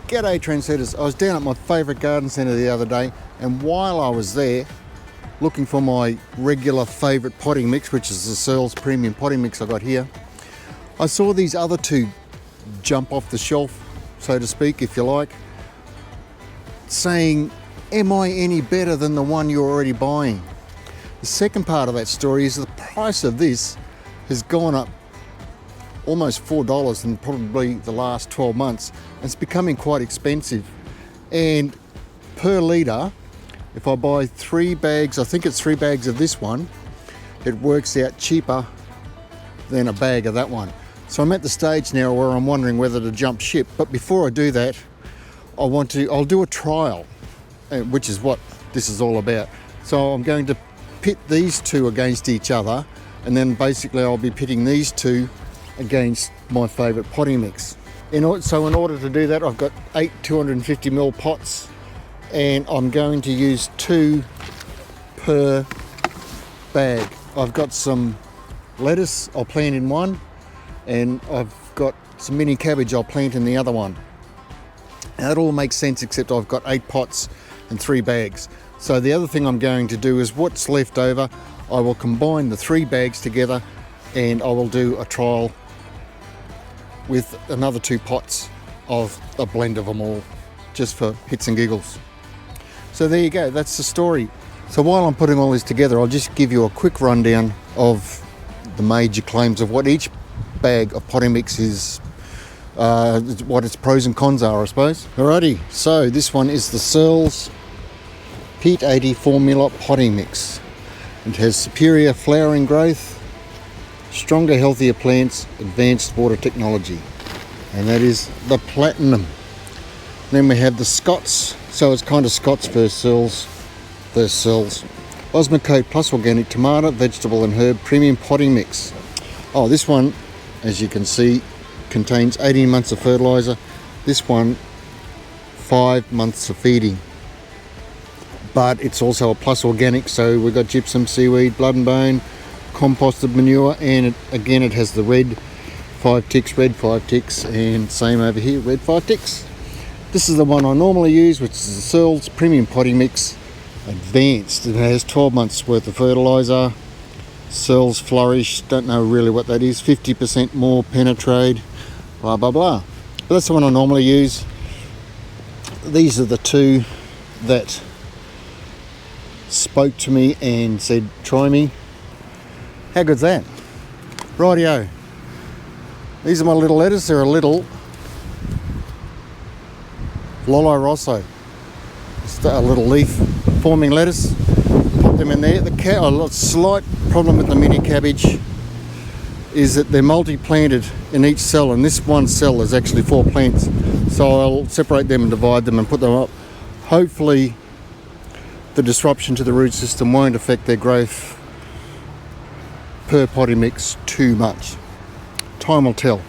G'day trendsetters. I was down at my favourite garden centre the other day, and while I was there looking for my regular favourite potting mix, which is the Searle's premium potting mix I got here, I saw these other two jump off the shelf, so to speak, if you like, saying, am I any better than the one you're already buying? The second part of that story is the price of this has gone up almost $4 in probably the last 12 months. It's becoming quite expensive, and per litre, if I buy 3 bags, I think it's 3 bags of this one, it works out cheaper than a bag of that one. So I'm at the stage now where I'm wondering whether to jump ship. But before I do that, I'll do a trial, which is what this is all about. So I'm going to pit these two against each other, and then basically I'll be pitting these two against my favourite potting mix. So in order to do that, I've got 8 250ml pots, and I'm going to use 2 per bag. I've got some lettuce I'll plant in one, and I've got some mini cabbage I'll plant in the other one. Now that all makes sense, except I've got 8 pots and 3 bags. So the other thing I'm going to do is what's left over, I will combine the 3 bags together, and I will do a trial with another 2 pots of a blend of them all, just for hits and giggles. So there you go, that's the story. So while I'm putting all this together, I'll just give you a quick rundown of the major claims of what each bag of potting mix is, what its pros and cons are, I suppose. Alrighty, so this one is the Searle's Peat 80 formula potting mix. It has superior flowering growth, stronger, healthier plants, advanced water technology, and that is the platinum. Then we have the Scots, so it's kind of Scots versus Searle's. Osmocote Plus Organic tomato, vegetable and herb premium potting mix. Oh, this one, as you can see, contains 18 months of fertiliser. This one, 5 months of feeding. But it's also a plus organic, so we've got gypsum, seaweed, blood and bone, composted manure, and it has the red 5 ticks, red 5 ticks, and same over here, red 5 ticks. This is the one I normally use, which is the Searle's premium potting mix advanced. It has 12 months worth of fertiliser. Searle's Flourish, don't know really what that is, 50% more penetrate, blah blah blah. But that's the one I normally use. These are the two that spoke to me and said, try me. How good's that? Rightio. These are my little lettuce. They're a little ℚ𝕚. Just a little leaf forming lettuce. Pop them in there. A slight problem with the mini cabbage is that they're multi-planted in each cell, and this one cell is actually 4 plants. So I'll separate them and divide them and put them up. Hopefully the disruption to the root system won't affect their growth per potting mix too much. Time will tell.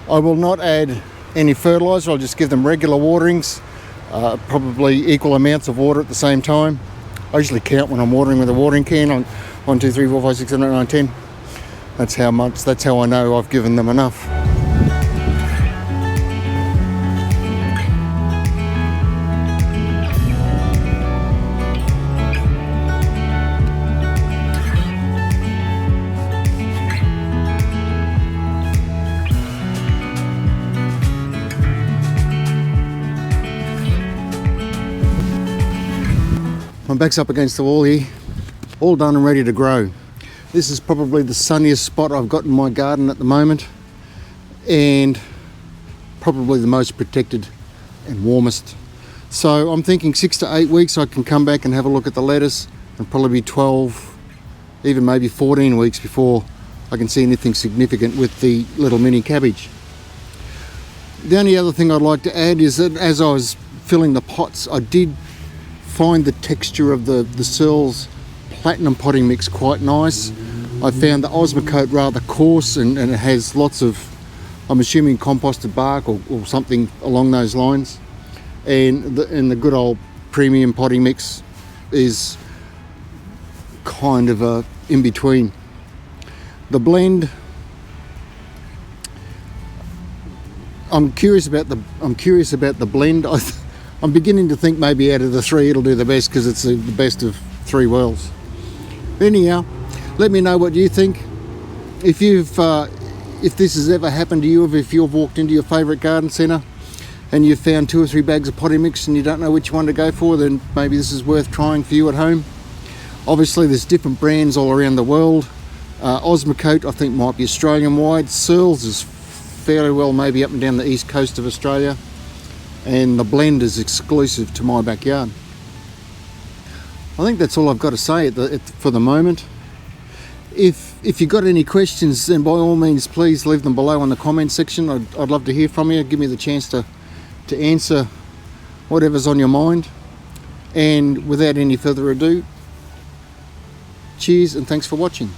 I will not add any fertiliser, I'll just give them regular waterings, probably equal amounts of water at the same time. I usually count when I'm watering with a watering can on 1, 2, 3, 4, 5, 6, 7, 8, 9, 10. That's how I know I've given them enough. My back's up against the wall here, all done and ready to grow. This is probably the sunniest spot I've got in my garden at the moment, and probably the most protected and warmest. So I'm thinking 6 to 8 weeks I can come back and have a look at the lettuce, and probably 12, even maybe 14 weeks before I can see anything significant with the little mini cabbage. The only other thing I'd like to add is that as I was filling the pots, I did find the texture of the Searle's platinum potting mix quite nice. I found the Osmocote rather coarse, and it has lots of, I'm assuming, composted bark or something along those lines. And the good old premium potting mix is kind of a in between. The blend, I'm curious about the blend. I'm beginning to think maybe out of the three it'll do the best because it's the best of three worlds. Anyhow, let me know what you think. If this has ever happened to you, if you've walked into your favourite garden centre and you've found 2 or 3 bags of potting mix and you don't know which one to go for, then maybe this is worth trying for you at home. Obviously there's different brands all around the world. Osmocote I think might be Australian wide. Searle's is fairly well maybe up and down the east coast of Australia, and the blend is exclusive to My Backyard. I think that's all I've got to say for the moment. If you've got any questions, then by all means please leave them below in the comment section. I'd love to hear from you. Give me the chance to answer whatever's on your mind. And without any further ado, cheers and thanks for watching.